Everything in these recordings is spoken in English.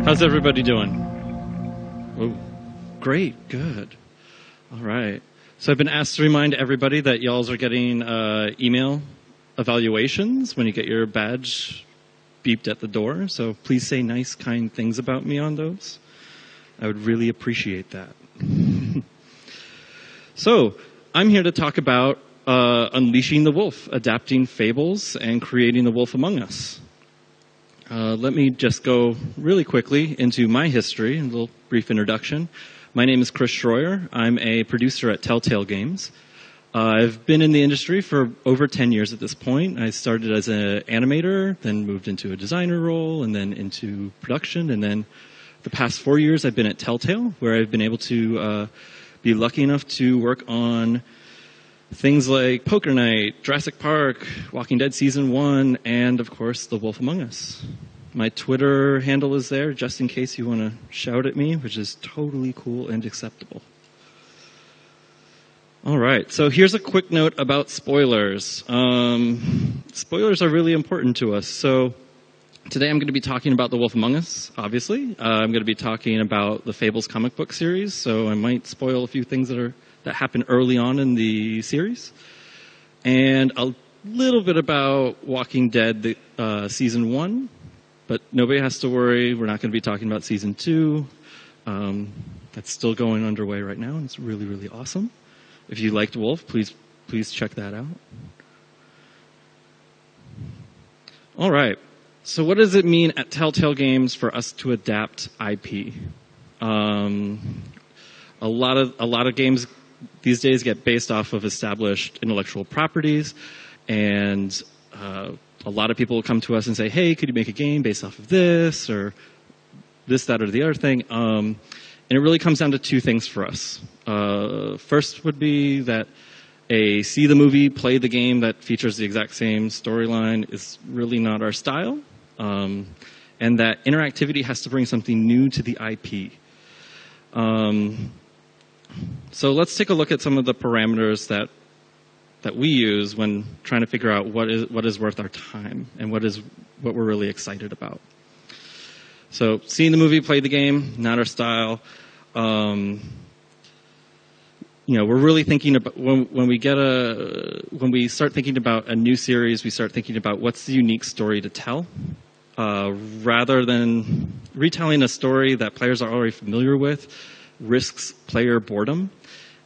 How's everybody doing? Oh, great, good. All right. So I've been asked to remind everybody that y'all are getting email evaluations when you get your badge beeped at the door. So please say nice, kind things about me on those. I would really appreciate that. So I'm here to talk about Unleashing the Wolf, adapting Fables, and creating the Wolf Among Us. Let me just go really quickly into my history, a little brief introduction. My name is Chris Schroyer. I'm a producer at Telltale Games. I've been in the industry for over 10 years at this point. I started as an animator, then moved into a designer role, and then into production. And then the past 4 years, I've been at Telltale, where I've been able to be lucky enough to work on things like Poker Night, Jurassic Park, Walking Dead Season 1, and, of course, The Wolf Among Us. My Twitter handle is there, just in case you want to shout at me, which is totally cool and acceptable. All right, so here's a quick note about spoilers. Spoilers are really important to us. So today I'm going to be talking about The Wolf Among Us, obviously. I'm going to be talking about the Fables comic book series, so I might spoil a few things that happen early on in the series. And a little bit about Walking Dead Season 1, but nobody has to worry. We're not going to be talking about Season 2. That's still going underway right now, and it's really, really awesome. If you liked Wolf, please check that out. All right. So what does it mean at Telltale Games for us to adapt IP? A lot of games these days get based off of established intellectual properties, and a lot of people will come to us and say, hey, could you make a game based off of this, or this, that, or the other thing? And it really comes down to two things for us. First would be that a see the movie, play the game that features the exact same storyline is really not our style, and that interactivity has to bring something new to the IP. So let's take a look at some of the parameters that we use when trying to figure out what is worth our time and what we're really excited about. So seeing the movie, play the game, not our style. We're really thinking about when we start thinking about a new series, we start thinking about what's the unique story to tell, rather than retelling a story that players are already familiar with. Risks player boredom.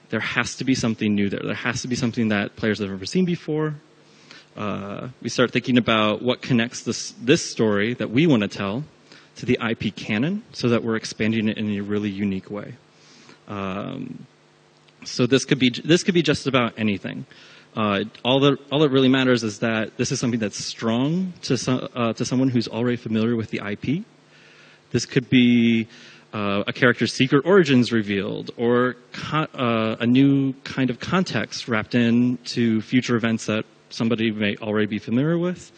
There has to be something new there. There has to be something that players have never seen before. We start thinking about what connects this story that we want to tell to the IP canon, so that we're expanding it in a really unique way. So this could be just about anything. All that really matters is that this is something that's strong to someone who's already familiar with the IP. This could be a character's secret origins revealed, or a new kind of context wrapped into future events that somebody may already be familiar with.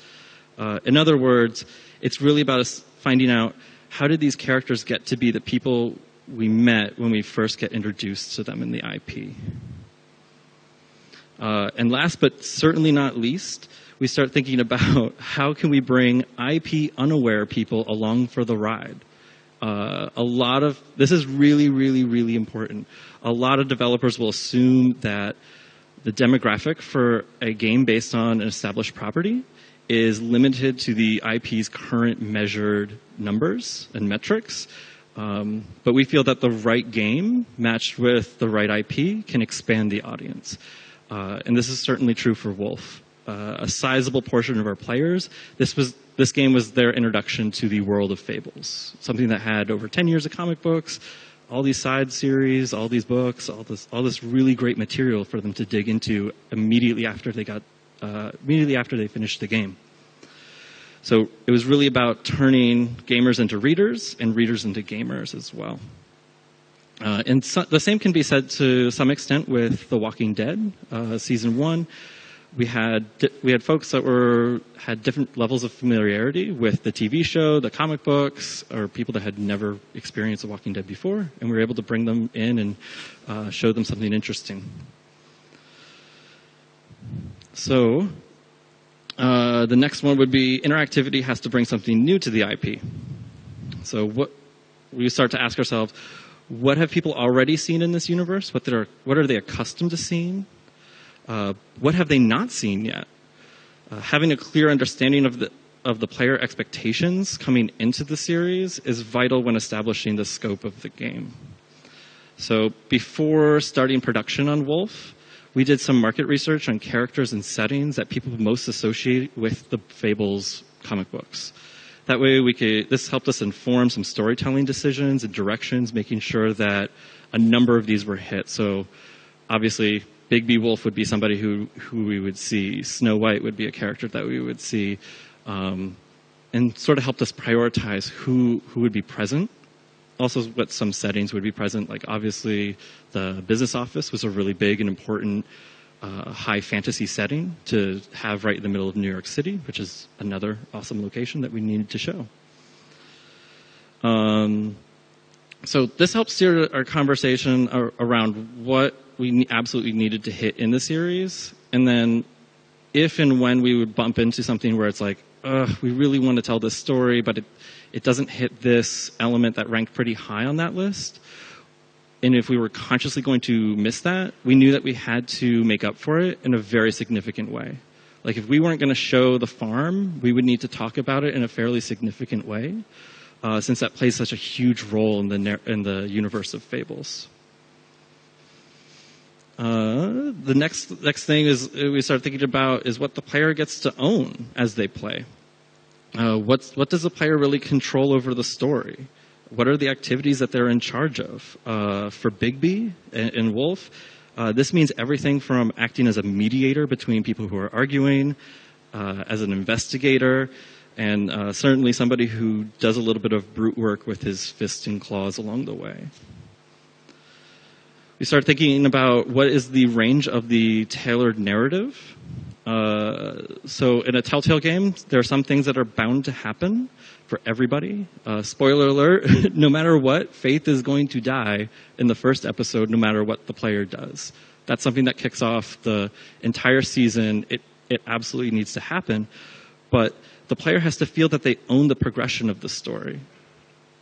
In other words, it's really about us finding out, how did these characters get to be the people we met when we first get introduced to them in the IP? And last but certainly not least, we start thinking about how can we bring IP unaware people along for the ride. This is really, really, really important. A lot of developers will assume that the demographic for a game based on an established property is limited to the IP's current measured numbers and metrics. But we feel that the right game matched with the right IP can expand the audience. And this is certainly true for Wolf. A sizable portion of our players, this game was their introduction to the world of Fables, something that had over 10 years of comic books, all these side series, all these books, all this really great material for them to dig into immediately after they finished the game. So it was really about turning gamers into readers and readers into gamers as well. And the same can be said to some extent with The Walking Dead Season 1. We had folks that had different levels of familiarity with the TV show, the comic books, or people that had never experienced The Walking Dead before, and we were able to bring them in and show them something interesting. So the next one would be interactivity has to bring something new to the IP. So We start to ask ourselves, what have people already seen in this universe? What are they accustomed to seeing? What have they not seen yet? Having a clear understanding of the player expectations coming into the series is vital when establishing the scope of the game. So before starting production on Wolf, we did some market research on characters and settings that people most associate with the Fables comic books. That way this helped us inform some storytelling decisions and directions, making sure that a number of these were hit. So obviously, Big B Wolf would be somebody who we would see. Snow White would be a character that we would see. And sort of helped us prioritize who would be present. Also, what some settings would be present. Like, obviously, the business office was a really big and important high fantasy setting to have right in the middle of New York City, which is another awesome location that we needed to show. So this helps steer our conversation around what we absolutely needed to hit in the series, and then if and when we would bump into something where it's like, we really want to tell this story, but it doesn't hit this element that ranked pretty high on that list. And if we were consciously going to miss that, we knew that we had to make up for it in a very significant way. Like, if we weren't going to show the farm, we would need to talk about it in a fairly significant way, since that plays such a huge role in the universe of Fables. The next thing is we start thinking about is what the player gets to own as they play. What does the player really control over the story? What are the activities that they're in charge of? For Bigby and Wolf, this means everything from acting as a mediator between people who are arguing, as an investigator, and certainly somebody who does a little bit of brute work with his fists and claws along the way. We start thinking about what is the range of the tailored narrative. So in a Telltale game, there are some things that are bound to happen for everybody. Spoiler alert, no matter what, Faith is going to die in the first episode, no matter what the player does. That's something that kicks off the entire season. It absolutely needs to happen. But the player has to feel that they own the progression of the story.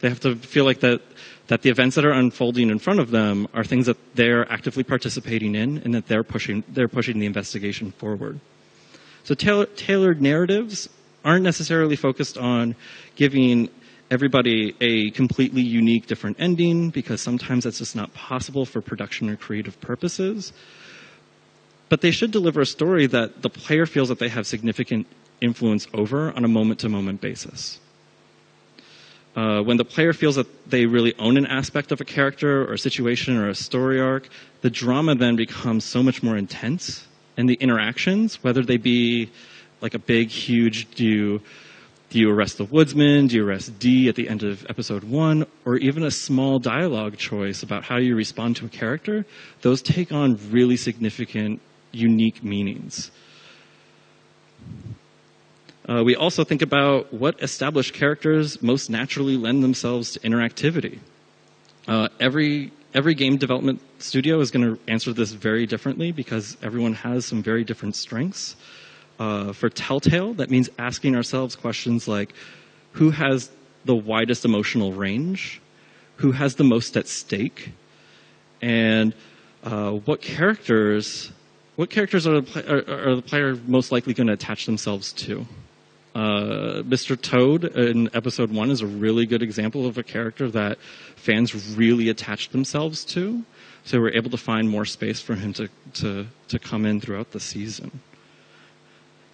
They have to feel like that the events that are unfolding in front of them are things that they're actively participating in, and that they're pushing the investigation forward. So tailored narratives aren't necessarily focused on giving everybody a completely unique, different ending, because sometimes that's just not possible for production or creative purposes. But they should deliver a story that the player feels that they have significant influence over on a moment-to-moment basis. When the player feels that they really own an aspect of a character or a situation or a story arc, the drama then becomes so much more intense, and the interactions, whether they be like a big, huge, do you arrest the woodsman, do you arrest D at the end of episode 1, or even a small dialogue choice about how you respond to a character, those take on really significant, unique meanings. We also think about what established characters most naturally lend themselves to interactivity. Every game development studio is going to answer this very differently because everyone has some very different strengths. For Telltale, that means asking ourselves questions like, who has the widest emotional range? Who has the most at stake? And what characters are the player most likely going to attach themselves to? Mr. Toad in episode 1 is a really good example of a character that fans really attached themselves to. So we're able to find more space for him to come in throughout the season.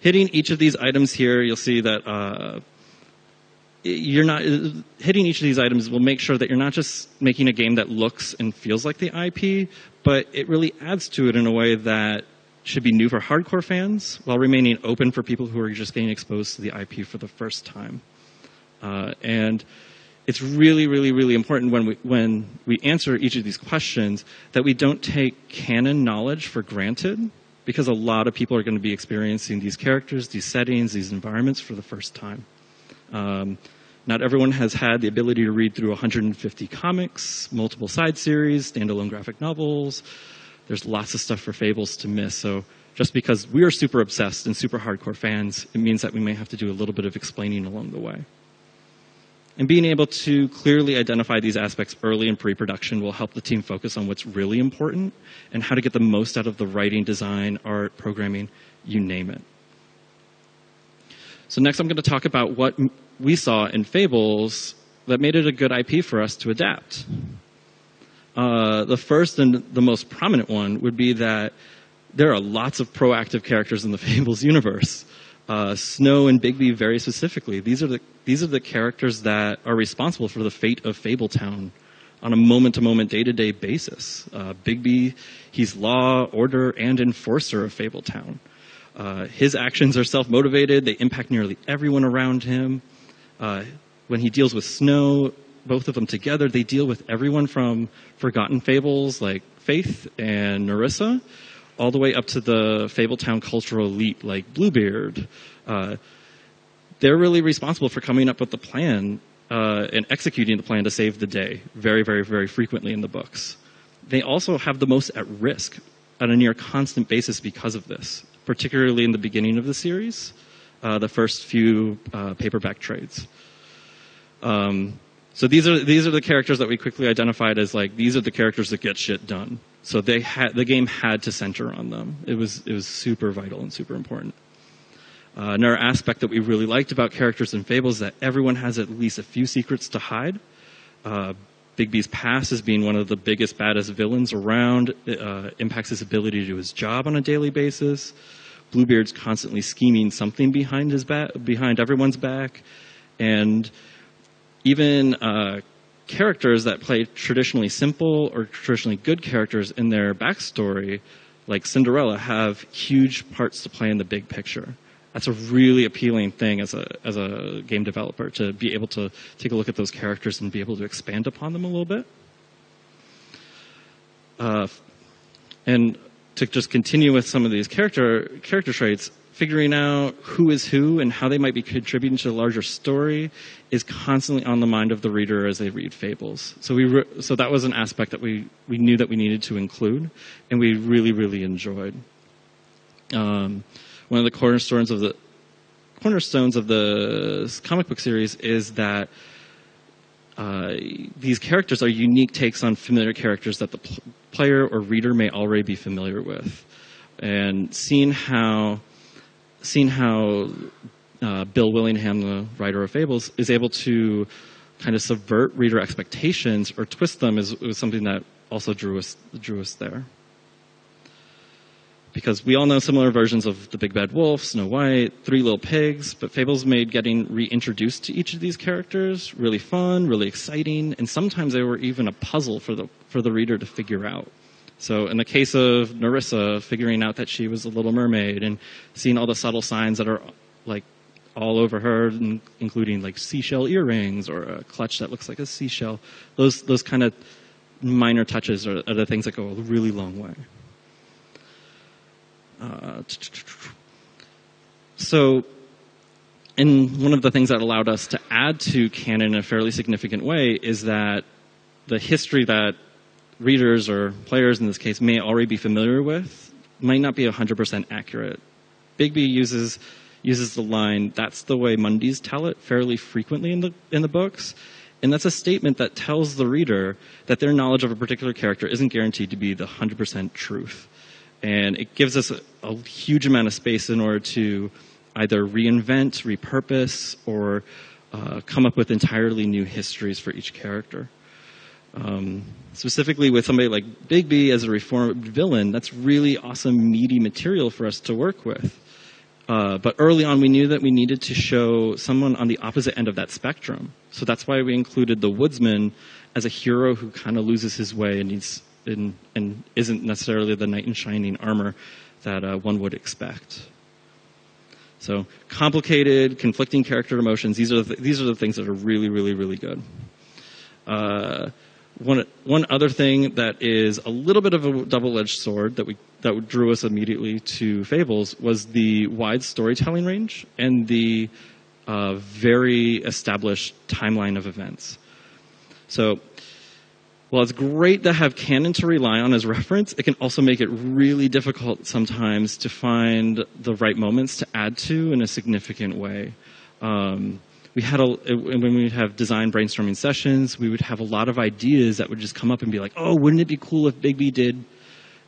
Hitting each of these items here, you'll see that hitting each of these items will make sure that you're not just making a game that looks and feels like the IP, but it really adds to it in a way that should be new for hardcore fans while remaining open for people who are just getting exposed to the IP for the first time. And it's really, really, really important when we answer each of these questions that we don't take canon knowledge for granted, because a lot of people are going to be experiencing these characters, these settings, these environments for the first time. Not everyone has had the ability to read through 150 comics, multiple side series, standalone graphic novels. There's lots of stuff for Fables to miss. So just because we are super obsessed and super hardcore fans, it means that we may have to do a little bit of explaining along the way. And being able to clearly identify these aspects early in pre-production will help the team focus on what's really important and how to get the most out of the writing, design, art, programming, you name it. So next I'm going to talk about what we saw in Fables that made it a good IP for us to adapt. The first and the most prominent one would be that there are lots of proactive characters in the Fables universe. Snow and Bigby very specifically. These are the characters that are responsible for the fate of Fabletown on a moment-to-moment, day-to-day basis. Bigby, he's law, order, and enforcer of Fabletown. His actions are self-motivated. They impact nearly everyone around him. When he deals with Snow, both of them together, they deal with everyone from forgotten fables like Faith and Nerissa, all the way up to the Fabletown cultural elite like Bluebeard. They're really responsible for coming up with the plan and executing the plan to save the day very, very, very frequently in the books. They also have the most at risk on a near constant basis because of this, particularly in the beginning of the series, the first few paperback trades. So these are the characters that we quickly identified as like these are the characters that get shit done. So the game had to center on them. It was super vital and super important. Another aspect that we really liked about characters in Fables is that everyone has at least a few secrets to hide. Bigby's past as being one of the biggest, baddest villains around impacts his ability to do his job on a daily basis. Bluebeard's constantly scheming something behind everyone's back, and even characters that play traditionally simple or traditionally good characters in their backstory, like Cinderella, have huge parts to play in the big picture. That's a really appealing thing as a game developer, to be able to take a look at those characters and be able to expand upon them a little bit. And to just continue with some of these character traits, figuring out who is who and how they might be contributing to the larger story is constantly on the mind of the reader as they read Fables. So that was an aspect that we knew that we needed to include, and we really, really enjoyed. One of the cornerstones of the comic book series is that these characters are unique takes on familiar characters that the player or reader may already be familiar with, and seeing how Bill Willingham, the writer of Fables, is able to kind of subvert reader expectations or twist them was something that also drew us there. Because we all know similar versions of the Big Bad Wolf, Snow White, Three Little Pigs, but Fables made getting reintroduced to each of these characters really fun, really exciting, and sometimes they were even a puzzle for the reader to figure out. So in the case of Nerissa, figuring out that she was a little mermaid and seeing all the subtle signs that are like all over her, including like seashell earrings or a clutch that looks like a seashell, those kind of minor touches are the things that go a really long way. And one of the things that allowed us to add to canon in a fairly significant way is that the history that readers or players in this case may already be familiar with might not be 100% accurate. Bigby uses the line, "That's the way Mundies tell it," fairly frequently in the books. And that's a statement that tells the reader that their knowledge of a particular character isn't guaranteed to be the 100% truth. And it gives us a huge amount of space in order to either reinvent, repurpose, or come up with entirely new histories for each character. Specifically with somebody like Bigby as a reformed villain, that's really awesome, meaty material for us to work with. But early on, we knew that we needed to show someone on the opposite end of that spectrum. So that's why we included the woodsman as a hero who kind of loses his way and isn't necessarily the knight in shining armor that one would expect. So complicated, conflicting character emotions. These are the things that are really, really, really good. One other thing that is a little bit of a double-edged sword that drew us immediately to Fables was the wide storytelling range and the very established timeline of events. So while it's great to have canon to rely on as reference, it can also make it really difficult sometimes to find the right moments to add to in a significant way. when we would have design brainstorming sessions, we would have a lot of ideas that would just come up and be like, oh, wouldn't it be cool if Bigby did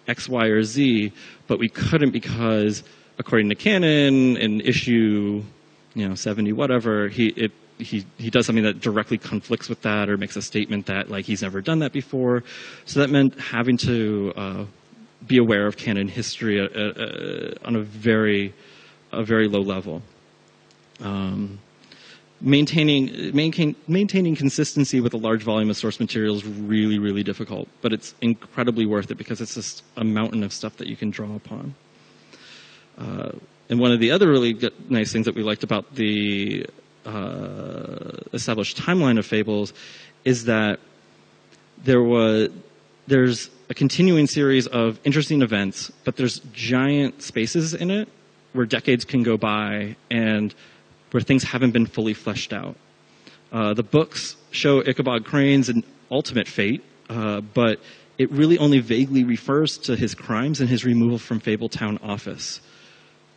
X, Y, or Z? But we couldn't because, according to canon, in issue 70, whatever, he does something that directly conflicts with that or makes a statement that like he's never done that before. So that meant having to be aware of canon history on a very low level. Maintaining consistency with a large volume of source material is really, really difficult, but it's incredibly worth it because it's just a mountain of stuff that you can draw upon. And one of the other really nice things that we liked about the established timeline of Fables is that there's a continuing series of interesting events, but there's giant spaces in it where decades can go by and where things haven't been fully fleshed out. The books show Ichabod Crane's an ultimate fate, but it really only vaguely refers to his crimes and his removal from Fabletown office.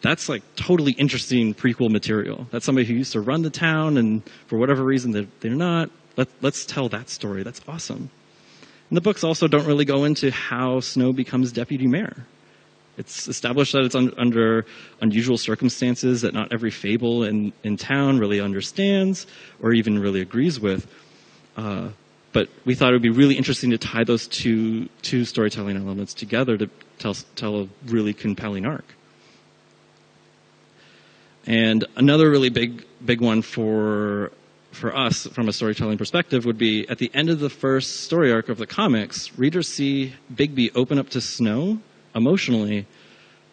That's like totally interesting prequel material. That's somebody who used to run the town, and for whatever reason they're not. Let's tell that story. That's awesome. And the books also don't really go into how Snow becomes deputy mayor. It's established that it's under unusual circumstances that not every Fable in town really understands or even really agrees with. But we thought it would be really interesting to tie those two storytelling elements together to tell a really compelling arc. And another really big one for us from a storytelling perspective would be at the end of the first story arc of the comics, readers see Bigby open up to Snow emotionally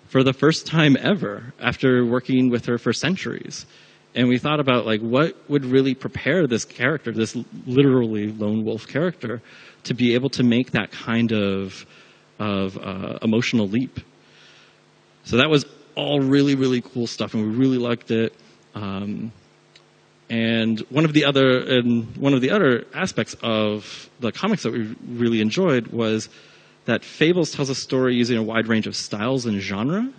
for the first time ever after working with her for centuries. And we thought about like what would really prepare this character, this literally lone wolf character, to be able to make that kind of emotional leap. So that was all really, really cool stuff, and we really liked it. And one of the other aspects of the comics that we really enjoyed was that Fables tells a story using a wide range of styles and genre.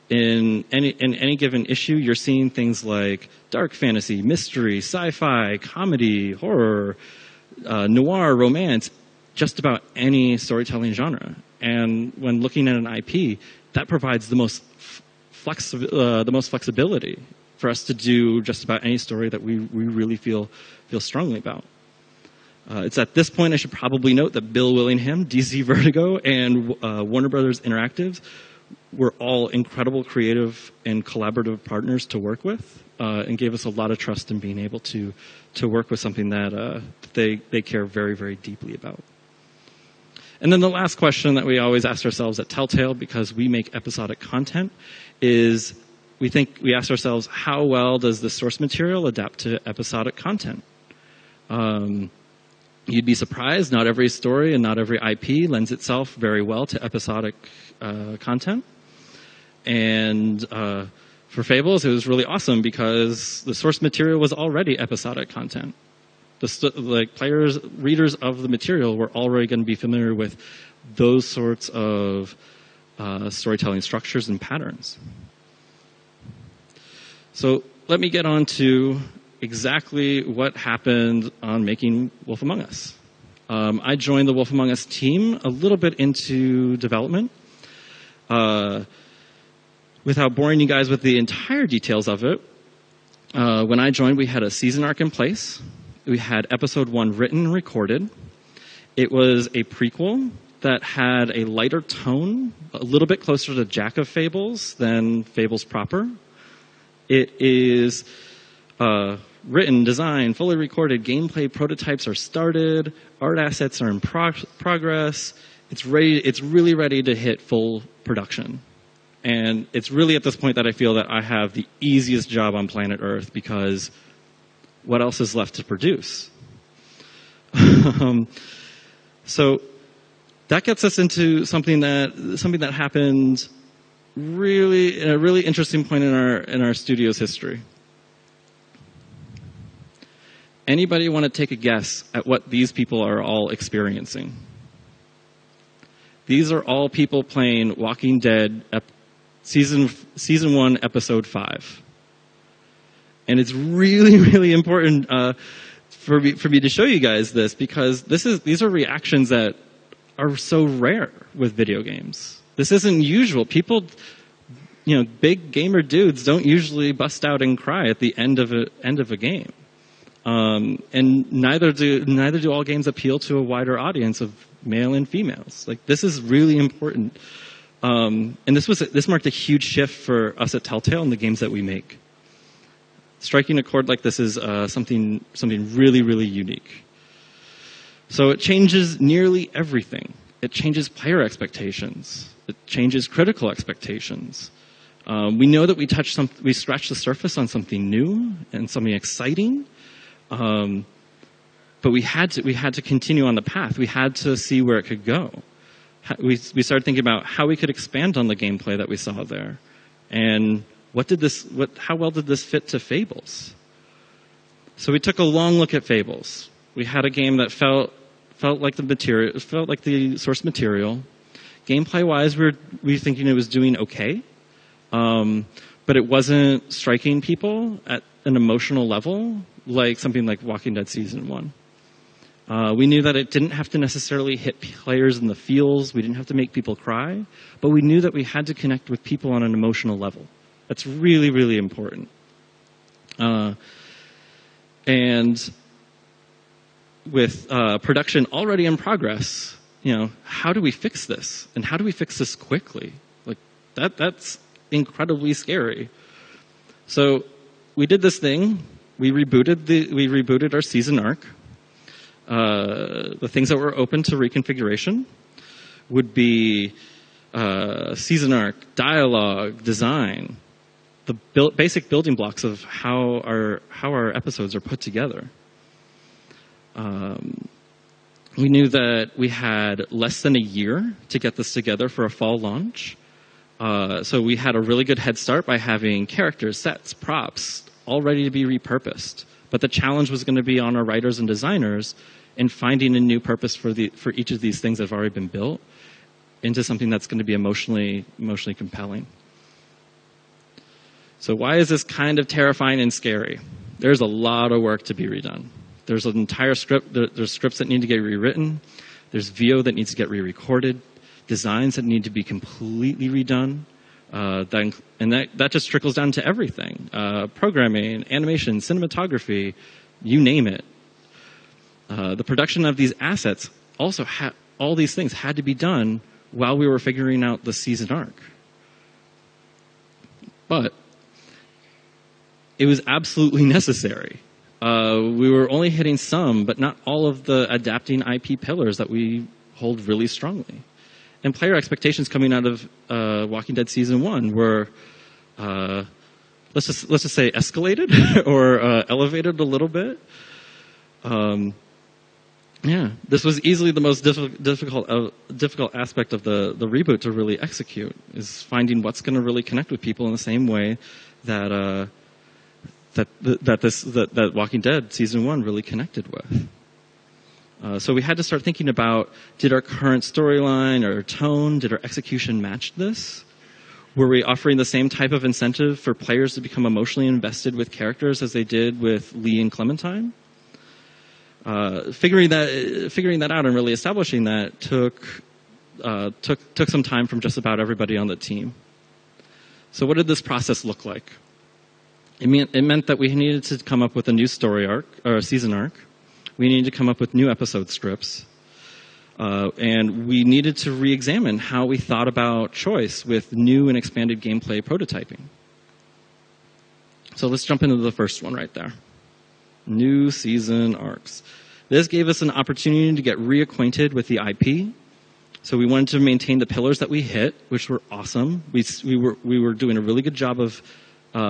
In any given issue, you're seeing things like dark fantasy, mystery, sci-fi, comedy, horror, noir, romance, just about any storytelling genre. And when looking at an IP, that provides the most flexibility for us to do just about any story that we really feel strongly about. It's at this point I should probably note that Bill Willingham, DC Vertigo, and Warner Brothers Interactive were all incredible creative and collaborative partners to work with, and gave us a lot of trust in being able to work with something that they care very, very deeply about. And then the last question that we always ask ourselves at Telltale, because we make episodic content, is we ask ourselves, how well does the source material adapt to episodic content? You'd be surprised, not every story and not every IP lends itself very well to episodic content. And for Fables, it was really awesome because the source material was already episodic content. Readers of the material were already going to be familiar with those sorts of storytelling structures and patterns. So let me get on to exactly what happened on making Wolf Among Us. I joined the Wolf Among Us team a little bit into development. Without boring you guys with the entire details of it, when I joined, we had a season arc in place. We had episode 1 written and recorded. It was a prequel that had a lighter tone, a little bit closer to Jack of Fables than Fables proper. It is written, designed, fully recorded. Gameplay prototypes are started. Art assets are in progress. It's ready. It's really ready to hit full production. And it's really at this point that I feel that I have the easiest job on planet Earth, because what else is left to produce? So that gets us into something that happened really in a really interesting point in our studio's history. Anybody want to take a guess at what these people are all experiencing? These are all people playing Walking Dead season 1, episode 5. And it's really, really important for me to show you guys this, because these are reactions that are so rare with video games. This isn't usual. People, big gamer dudes don't usually bust out and cry at the end of a game. And neither do all games appeal to a wider audience of male and females. Like, this is really important. And this marked a huge shift for us at Telltale in the games that we make. Striking a chord like this is something really, really unique. So it changes nearly everything. It changes player expectations. It changes critical expectations. We know that we scratched the surface on something new and something exciting, but we had to continue on the path. We had to see where it could go. We started thinking about how we could expand on the gameplay that we saw there, and how well did this fit to Fables? So we took a long look at Fables. We had a game that felt like the source material. Gameplay-wise, we were thinking it was doing okay, but it wasn't striking people at an emotional level like something like Walking Dead Season 1. We knew that it didn't have to necessarily hit players in the feels. We didn't have to make people cry, but we knew that we had to connect with people on an emotional level. That's really, really important. And with production already in progress, how do we fix this? And how do we fix this quickly? Like, that's incredibly scary. So we did this thing. We rebooted our season arc. The things that were open to reconfiguration would be season arc, dialogue, design, the basic building blocks of how our episodes are put together. We knew that we had less than a year to get this together for a fall launch. So we had a really good head start by having characters, sets, props, all ready to be repurposed. But the challenge was going to be on our writers and designers in finding a new purpose for each of these things that have already been built into something that's going to be emotionally compelling. So why is this kind of terrifying and scary? There's a lot of work to be redone. There's an entire script. There's scripts that need to get rewritten. There's VO that needs to get re-recorded. Designs that need to be completely redone. That just trickles down to everything. Programming, animation, cinematography, you name it. The production of these assets also all these things had to be done while we were figuring out the season arc. But it was absolutely necessary. We were only hitting some, but not all of the adapting IP pillars that we hold really strongly. And player expectations coming out of Walking Dead Season 1 were, let's just say, escalated or elevated a little bit. This was easily the most difficult aspect of the reboot to really execute, is finding what's going to really connect with people in the same way that that Walking Dead Season 1 really connected with. So we had to start thinking about, did our current storyline or tone, did our execution match this? Were we offering the same type of incentive for players to become emotionally invested with characters as they did with Lee and Clementine? Figuring that out and really establishing that took some time from just about everybody on the team. So what did this process look like? It meant that we needed to come up with a new story arc, or a season arc. We needed to come up with new episode scripts. And we needed to re-examine how we thought about choice with new and expanded gameplay prototyping. So let's jump into the first one right there. New season arcs. This gave us an opportunity to get reacquainted with the IP. So we wanted to maintain the pillars that we hit, which were awesome. We were doing a really good job of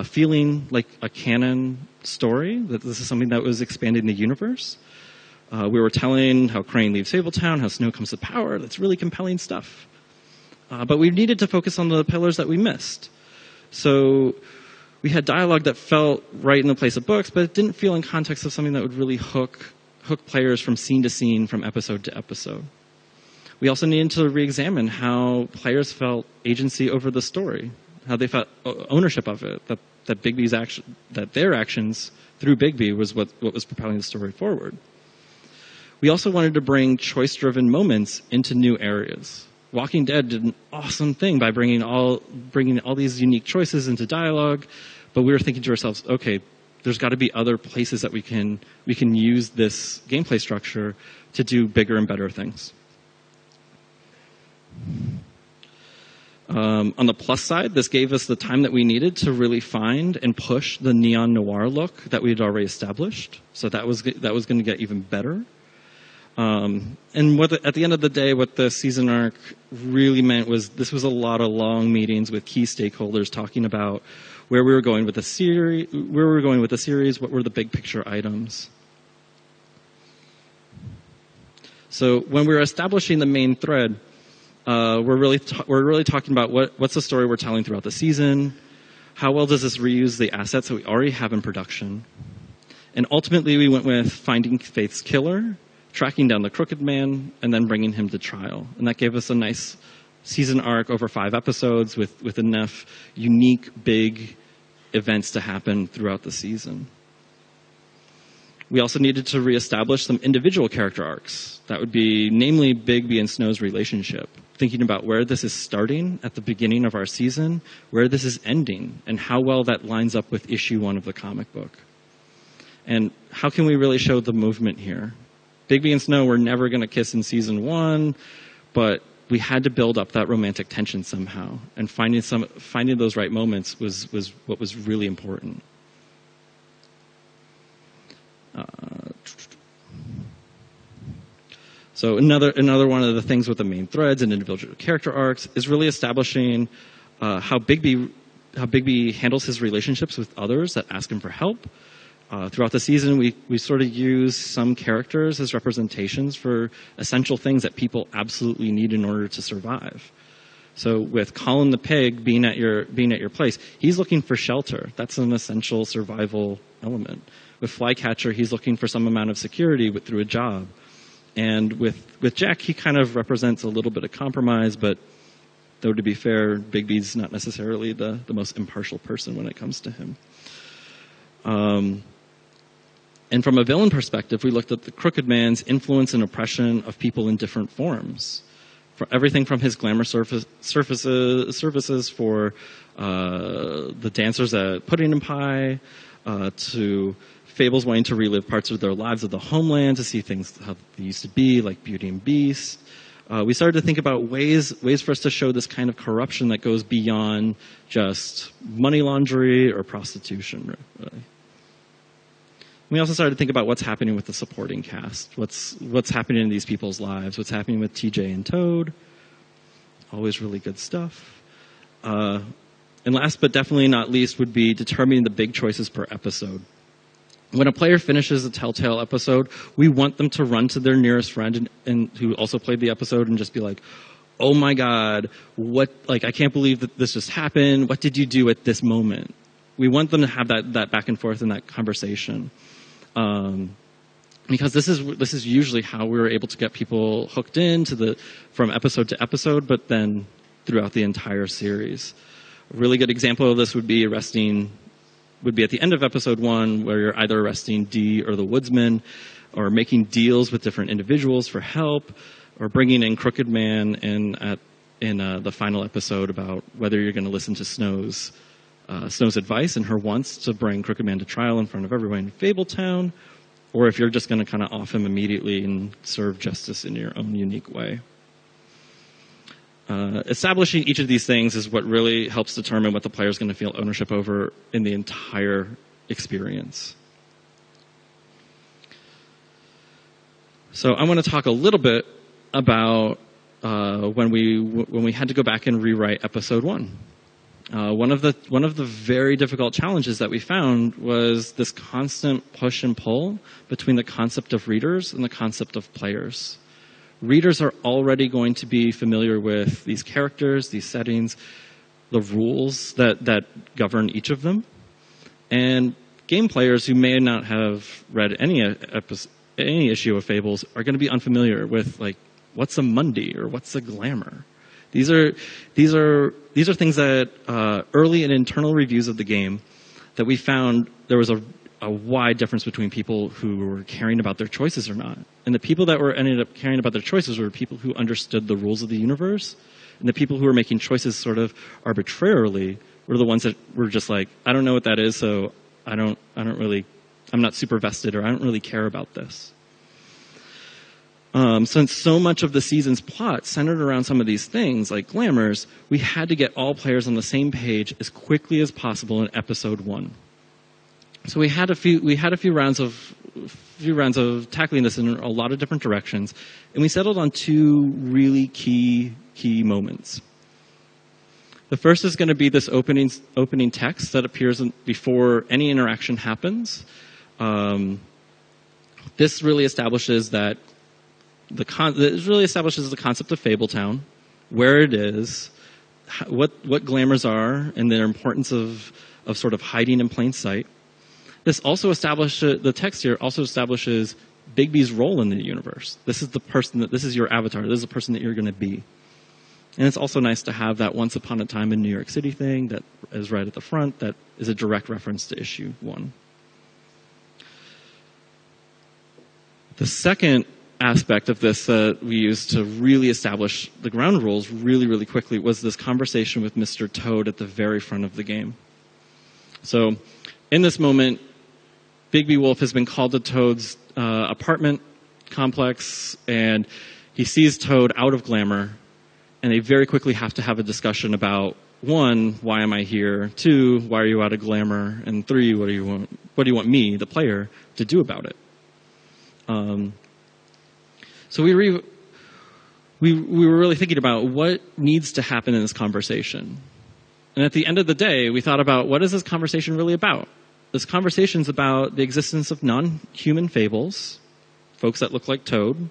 feeling like a canon story, that this is something that was expanding the universe. We were telling how Crane leaves Fabletown, how Snow comes to power. That's really compelling stuff. But we needed to focus on the pillars that we missed. So we had dialogue that felt right in the place of books, but it didn't feel in context of something that would really hook players from scene to scene, from episode to episode. We also needed to re-examine how players felt agency over the story, how they felt ownership of it, that Bigby's action, that their actions through Bigby was what was propelling the story forward. We also wanted to bring choice-driven moments into new areas. Walking Dead did an awesome thing by bringing all these unique choices into dialogue, but we were thinking to ourselves, okay, there's got to be other places that we can use this gameplay structure to do bigger and better things. On the plus side, this gave us the time that we needed to really find and push the neon noir look that we had already established. So that was going to get even better. And at the end of the day, what the season arc really meant was this was a lot of long meetings with key stakeholders talking about where we were going with the series, what were the big picture items. So when we were establishing the main thread, we're really talking about what's the story we're telling throughout the season, how well does this reuse the assets that we already have in production, and ultimately we went with finding Faith's killer, tracking down the Crooked Man, and then bringing him to trial. And that gave us a nice season arc over 5 episodes with enough unique, big events to happen throughout the season. We also needed to reestablish some individual character arcs. That would be namely Bigby and Snow's relationship, thinking about where this is starting at the beginning of our season, where this is ending, and how well that lines up with issue 1 of the comic book. And how can we really show the movement here? Bigby and Snow were never going to kiss in season 1, but we had to build up that romantic tension somehow, and finding those right moments was what was really important. So another one of the things with the main threads and individual character arcs is really establishing how Bigby handles his relationships with others that ask him for help. Throughout the season, we sort of use some characters as representations for essential things that people absolutely need in order to survive. So with Colin the pig being at your place, he's looking for shelter. That's an essential survival element. With Flycatcher, he's looking for some amount of security through a job. And with Jack, he kind of represents a little bit of compromise, but though to be fair, Bigby's not necessarily the most impartial person when it comes to him. And from a villain perspective, we looked at the Crooked Man's influence and oppression of people in different forms. For everything from his glamour services for the dancers at Pudding and Pie, to Fables wanting to relive parts of their lives of the homeland to see things how they used to be, like Beauty and Beast. We started to think about ways for us to show this kind of corruption that goes beyond just money laundering or prostitution, really. We also started to think about what's happening with the supporting cast. What's happening in these people's lives. What's happening with TJ and Toad. Always really good stuff. And last but definitely not least would be determining the big choices per episode. When a player finishes a Telltale episode, we want them to run to their nearest friend and who also played the episode and just be like, oh my God, I can't believe that this just happened. What did you do at this moment? We want them to have that back and forth and that conversation. Because this is usually how we were able to get people hooked in from episode to episode, but then throughout the entire series. A really good example of this would be at the end of episode 1, where you're either arresting Dee or the Woodsman, or making deals with different individuals for help, or bringing in Crooked Man in the final episode about whether you're going to listen to Snow's advice and her wants to bring Crooked Man to trial in front of everyone in Fabletown, or if you're just going to kind of off him immediately and serve justice in your own unique way. Establishing each of these things is what really helps determine what the player is going to feel ownership over in the entire experience. So I want to talk a little bit about when we had to go back and rewrite episode 1. One of the very difficult challenges that we found was this constant push and pull between the concept of readers and the concept of players. Readers are already going to be familiar with these characters, these settings, the rules that govern each of them. And game players who may not have read any issue of Fables are going to be unfamiliar with, like, what's a Monday or what's a glamour. These are things that early in internal reviews of the game that we found there was a wide difference between people who were caring about their choices or not. And the people that ended up caring about their choices were people who understood the rules of the universe, and the people who were making choices sort of arbitrarily were the ones that were just like, I don't know what that is, so I'm not super vested, or I don't really care about this. Since so much of the season's plot centered around some of these things, like glamours, we had to get all players on the same page as quickly as possible in episode 1. So we had a few rounds of tackling this in a lot of different directions, and we settled on 2 really key moments. The first is going to be this opening text that appears before any interaction happens. This really establishes the concept of Fabletown, where it is, what glamours are, and their importance of sort of hiding in plain sight. This also the text here also establishes Bigby's role in the universe. This is your avatar. This is the person that you're going to be. And it's also nice to have that Once Upon a Time in New York City thing that is right at the front that is a direct reference to issue 1. The second aspect of this that we used to really establish the ground rules really, really quickly was this conversation with Mr. Toad at the very front of the game. So in this moment, Bigby Wolf has been called to Toad's apartment complex, and he sees Toad out of glamour, and they very quickly have to have a discussion about, 1, why am I here? 2, why are you out of glamour? And 3, what do you want me, the player, to do about it? So we were really thinking about what needs to happen in this conversation. And at the end of the day, we thought about, what is this conversation really about? This conversation's about the existence of non-human fables, folks that look like Toad,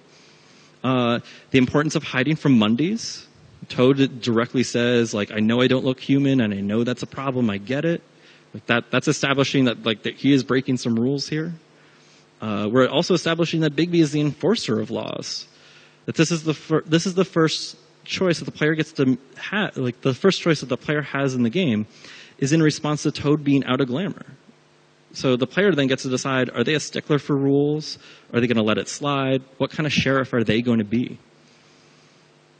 the importance of hiding from Mondays. Toad directly says, like, I know I don't look human, and I know that's a problem, I get it. Like that's establishing that he is breaking some rules here. We're also establishing that Bigby is the enforcer of laws. That this is the first choice that the player gets to have. Like the first choice that the player has in the game is in response to Toad being out of glamour. So the player then gets to decide: are they a stickler for rules? Are they going to let it slide? What kind of sheriff are they going to be?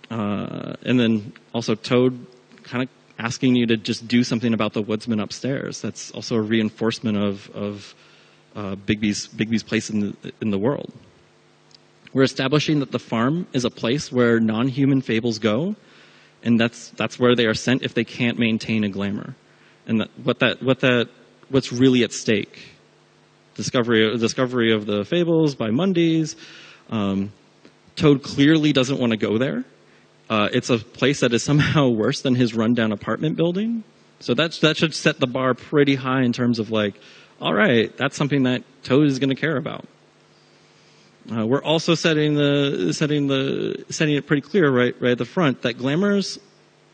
And then also Toad kind of asking you to just do something about the woodsman upstairs. That's also a reinforcement of Bigby's place in the world. We're establishing that the farm is a place where non-human fables go, and that's where they are sent if they can't maintain a glamour. And what's really at stake. Discovery of the fables by Mondays. Toad clearly doesn't want to go there. It's a place that is somehow worse than his rundown apartment building. So that should set the bar pretty high in terms of like, all right, that's something that Toad is going to care about. We're also setting it pretty clear right at the front that glamours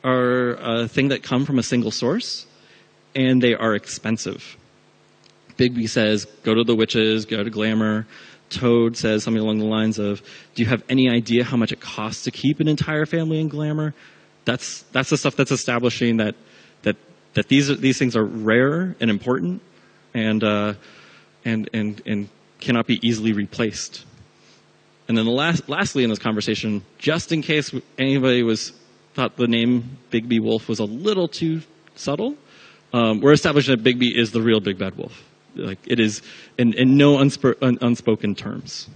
are a thing that come from a single source, and they are expensive. Bigby says, go to the witches, go to glamour. Toad says something along the lines of, do you have any idea how much it costs to keep an entire family in glamour? That's the stuff that's establishing that these things are rare and important and cannot be easily replaced. And then lastly in this conversation, just in case anybody thought the name Bigby Wolf was a little too subtle, we're establishing that Bigby is the real Big Bad Wolf. Like it is in no unspoken terms.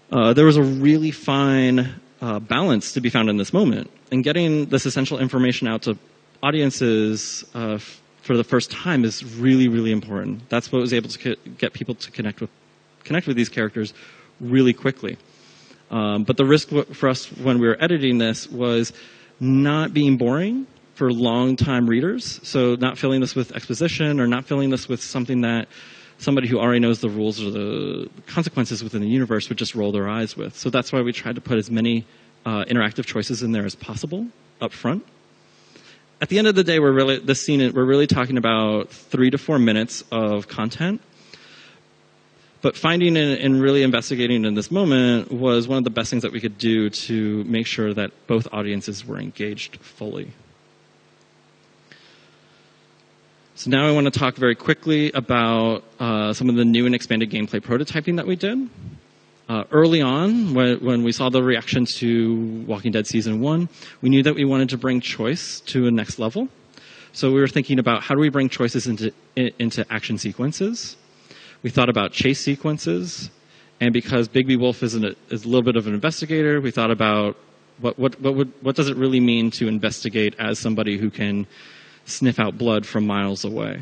There was a really fine balance to be found in this moment, and getting this essential information out to audiences for the first time is really, really important. That's what was able to get people to connect with these characters really quickly. But the risk for us when we were editing this was not being boring for long-time readers, so not filling this with exposition or not filling this with something that somebody who already knows the rules or the consequences within the universe would just roll their eyes with. So that's why we tried to put as many interactive choices in there as possible up front. At the end of the day, we're really talking about 3 to 4 minutes of content. But finding and really investigating in this moment was one of the best things that we could do to make sure that both audiences were engaged fully. So now I want to talk very quickly about some of the new and expanded gameplay prototyping that we did. Early on, when we saw the reaction to Walking Dead Season 1, we knew that we wanted to bring choice to a next level. So we were thinking about how do we bring choices into action sequences. We thought about chase sequences, and because Bigby Wolf is a little bit of an investigator, we thought about what does it really mean to investigate as somebody who can sniff out blood from miles away.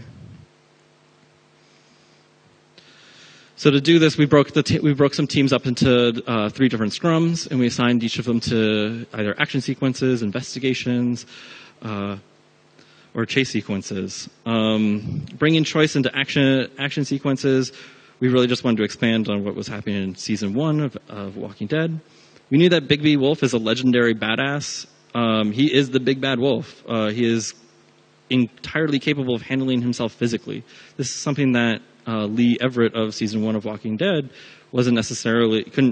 So to do this, we broke some teams up into 3 different scrums, and we assigned each of them to either action sequences, investigations, or chase sequences. Bringing choice into action sequences, we really just wanted to expand on what was happening in Season 1 of Walking Dead. We knew that Bigby Wolf is a legendary badass. He is the big bad wolf. He is entirely capable of handling himself physically. This is something that Lee Everett of Season 1 of Walking Dead couldn't necessarily claim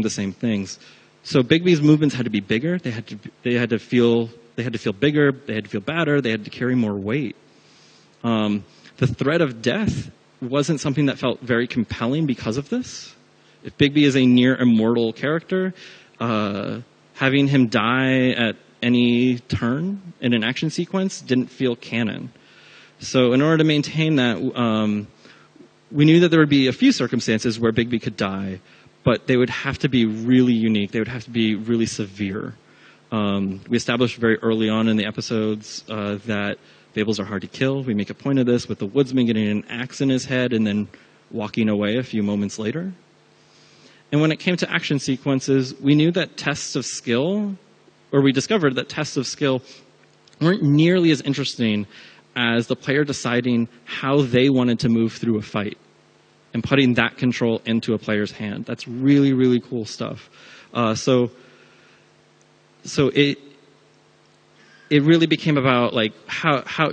the same things. So Bigby's movements had to be bigger. They had to feel bigger. They had to feel badder. They had to carry more weight. The threat of death wasn't something that felt very compelling because of this. If Bigby is a near immortal character, having him die at any turn in an action sequence didn't feel canon. So in order to maintain that, we knew that there would be a few circumstances where Bigby could die, but they would have to be really unique. They would have to be really severe. We established very early on in the episodes that Fables are hard to kill. We make a point of this with the woodsman getting an axe in his head and then walking away a few moments later. And when it came to action sequences, we knew that tests of skill, or we discovered that tests of skill weren't nearly as interesting as the player deciding how they wanted to move through a fight and putting that control into a player's hand. That's really, really cool stuff. So it really became about like how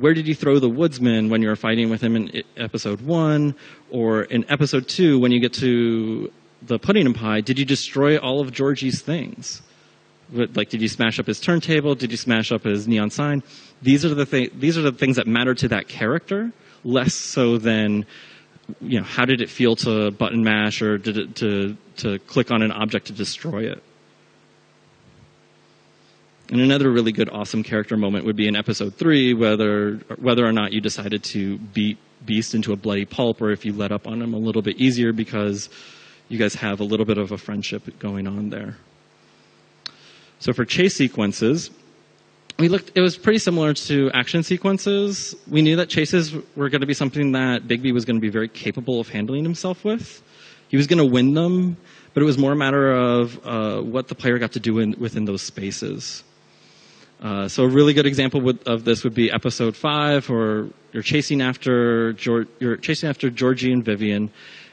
where did you throw the woodsman when you were fighting with him in episode 1, or in episode 2 when you get to the pudding and pie, did you destroy all of Georgie's things? Like, did you smash up his turntable? Did you smash up his neon sign? These are the things that matter to that character, less so than how did it feel to button mash, or did it to click on an object to destroy it. And another really good, awesome character moment would be in episode 3, whether or not you decided to beat Beast into a bloody pulp, or if you let up on him a little bit easier because you guys have a little bit of a friendship going on there. So for chase sequences, it was pretty similar to action sequences. We knew that chases were going to be something that Bigby was going to be very capable of handling himself with. He was going to win them, but it was more a matter of what the player got to do within those spaces. So a really good example of this would be episode 5, or you're chasing after Georgie and Vivian,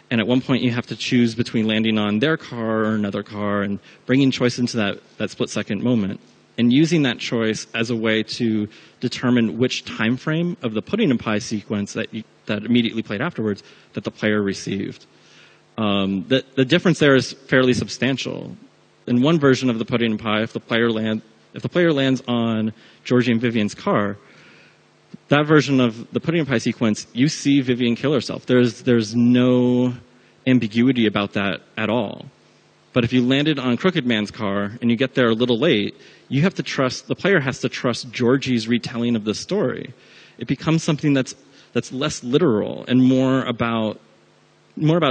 and at one point you have to choose between landing on their car or another car, and bringing choice into that split-second moment, and using that choice as a way to determine which time frame of the pudding and pie sequence that immediately played afterwards that the player received. The difference there is fairly substantial. In one version of the pudding and pie, if the player lands on Georgie and Vivian's car, that version of the pudding and pie sequence, you see Vivian kill herself. There's no ambiguity about that at all. But if you landed on Crooked Man's car and you get there a little late, the player has to trust Georgie's retelling of the story. It becomes something that's less literal and more about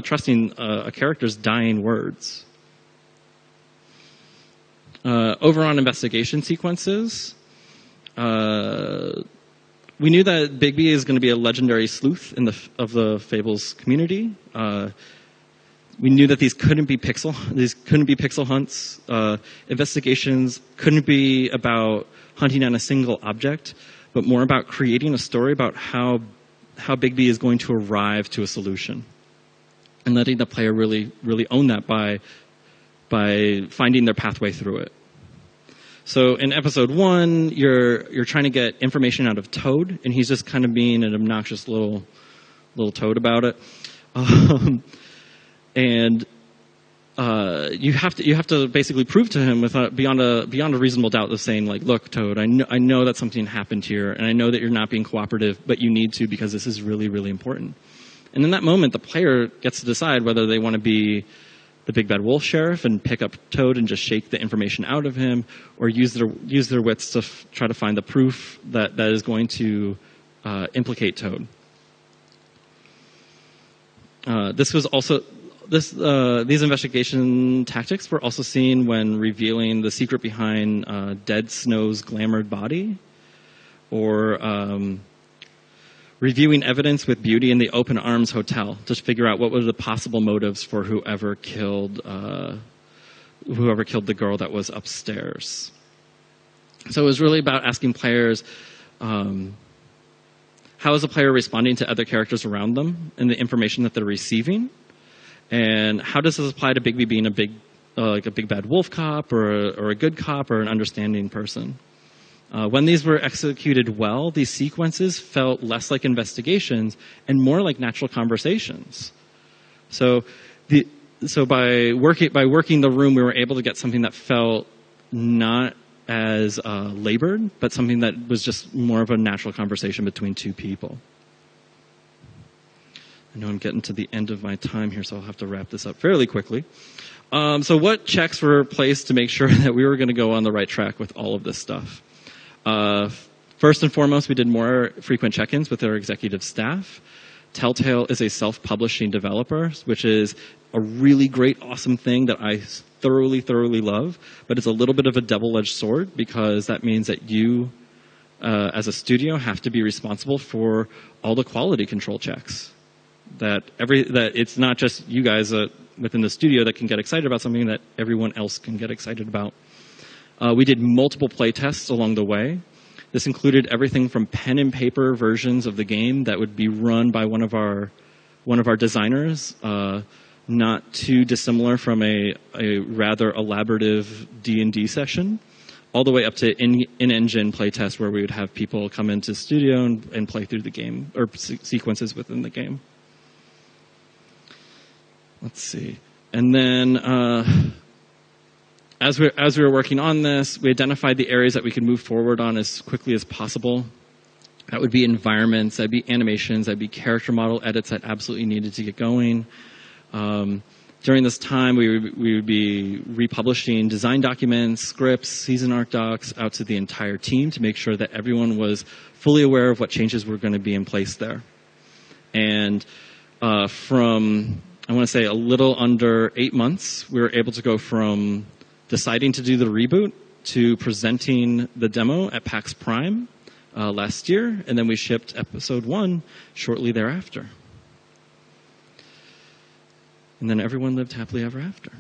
trusting a character's dying words. Over on investigation sequences, we knew that Bigby is going to be a legendary sleuth of the Fables community. We knew that these couldn't be pixel hunts. Investigations couldn't be about hunting down a single object, but more about creating a story about how Bigby is going to arrive to a solution, and letting the player really, really own that by finding their pathway through it. So in episode 1, you're trying to get information out of Toad, and he's just kind of being an obnoxious little little Toad about it. And you have to basically prove to him beyond a reasonable doubt of saying, like, look, Toad, I know that something happened here, and I know that you're not being cooperative, but you need to because this is really, really important. And in that moment, the player gets to decide whether they want to be the big bad wolf sheriff and pick up Toad and just shake the information out of him, or use their wits to try to find the proof that is going to implicate Toad. These investigation tactics were also seen when revealing the secret behind Dead Snow's glamored body, or reviewing evidence with Beauty in the Open Arms Hotel to figure out what were the possible motives for whoever killed the girl that was upstairs. So it was really about asking players, how is the player responding to other characters around them and the information that they're receiving? And how does this apply to Bigby being a big bad wolf cop or a good cop or an understanding person? When these were executed well, these sequences felt less like investigations and more like natural conversations. So by working the room, we were able to get something that felt not as labored, but something that was just more of a natural conversation between two people. I know I'm getting to the end of my time here, so I'll have to wrap this up fairly quickly. So what checks were placed to make sure that we were going to go on the right track with all of this stuff? First and foremost, we did more frequent check-ins with our executive staff. Telltale is a self-publishing developer, which is a really great, awesome thing that I thoroughly, thoroughly love, but it's a little bit of a double-edged sword because that means that you, as a studio, have to be responsible for all the quality control checks. That it's not just you guys within the studio that can get excited about something that everyone else can get excited about. We did multiple play tests along the way. This included everything from pen and paper versions of the game that would be run by one of our designers, not too dissimilar from a rather elaborative D&D session, all the way up to in-engine play tests where we would have people come into the studio and play through the game or sequences within the game. Let's see. And then as we were working on this, we identified the areas that we could move forward on as quickly as possible. That would be environments, that'd be animations, that'd be character model edits that absolutely needed to get going. During this time, we would be republishing design documents, scripts, season arc docs out to the entire team to make sure that everyone was fully aware of what changes were going to be in place there. And from, I want to say, a little under 8 months, we were able to go from deciding to do the reboot to presenting the demo at PAX Prime last year, and then we shipped episode 1 shortly thereafter. And then everyone lived happily ever after.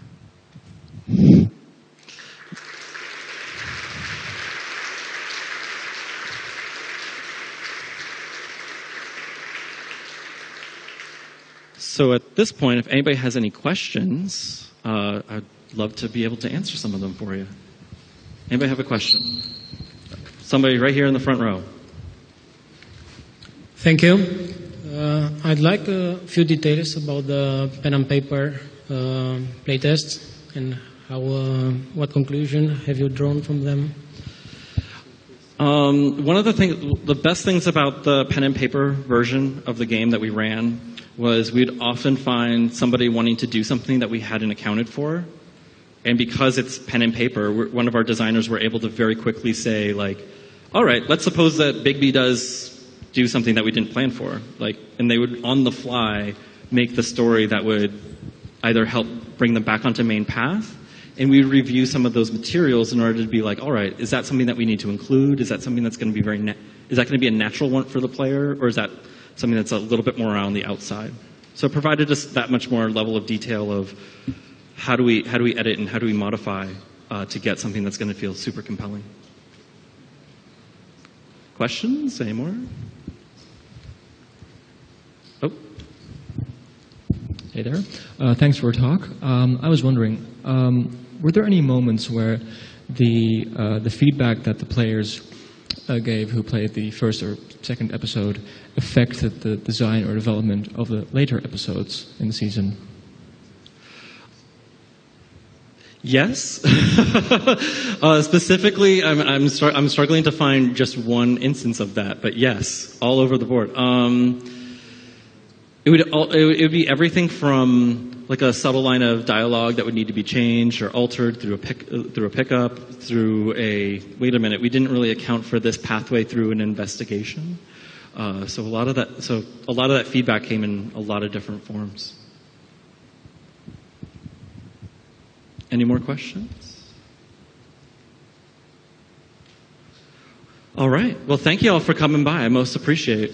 So at this point, if anybody has any questions, I'd love to be able to answer some of them for you. Anybody have a question? Somebody right here in the front row. Thank you. I'd like a few details about the pen and paper playtests and what conclusion have you drawn from them? One of the best things about the pen and paper version of the game that we ran was we'd often find somebody wanting to do something that we hadn't accounted for. And because it's pen and paper, one of our designers were able to very quickly say, like, all right, let's suppose that Bigby does do something that we didn't plan for. And they would, on the fly, make the story that would either help bring them back onto main path, and we would review some of those materials in order to be like, all right, is that something that we need to include? Is that something that's going to be is that going to be a natural one for the player, or is that something that's a little bit more around the outside? So it provided us that much more level of detail of how do we edit and how do we modify to get something that's going to feel super compelling. Questions? Any more? Oh. Hey there. Thanks for your talk. I was wondering, were there any moments where the feedback that the players gave, who played the first or second episode, affected the design or development of the later episodes in the season? Yes. Specifically, I'm struggling to find just one instance of that, but yes, all over the board. It would be everything from like a subtle line of dialogue that would need to be changed or altered through a pickup, through a wait a minute, we didn't really account for this pathway through an investigation. So a lot of that feedback came in a lot of different forms. Any more questions? All right. Well, thank you all for coming by. I most appreciate it.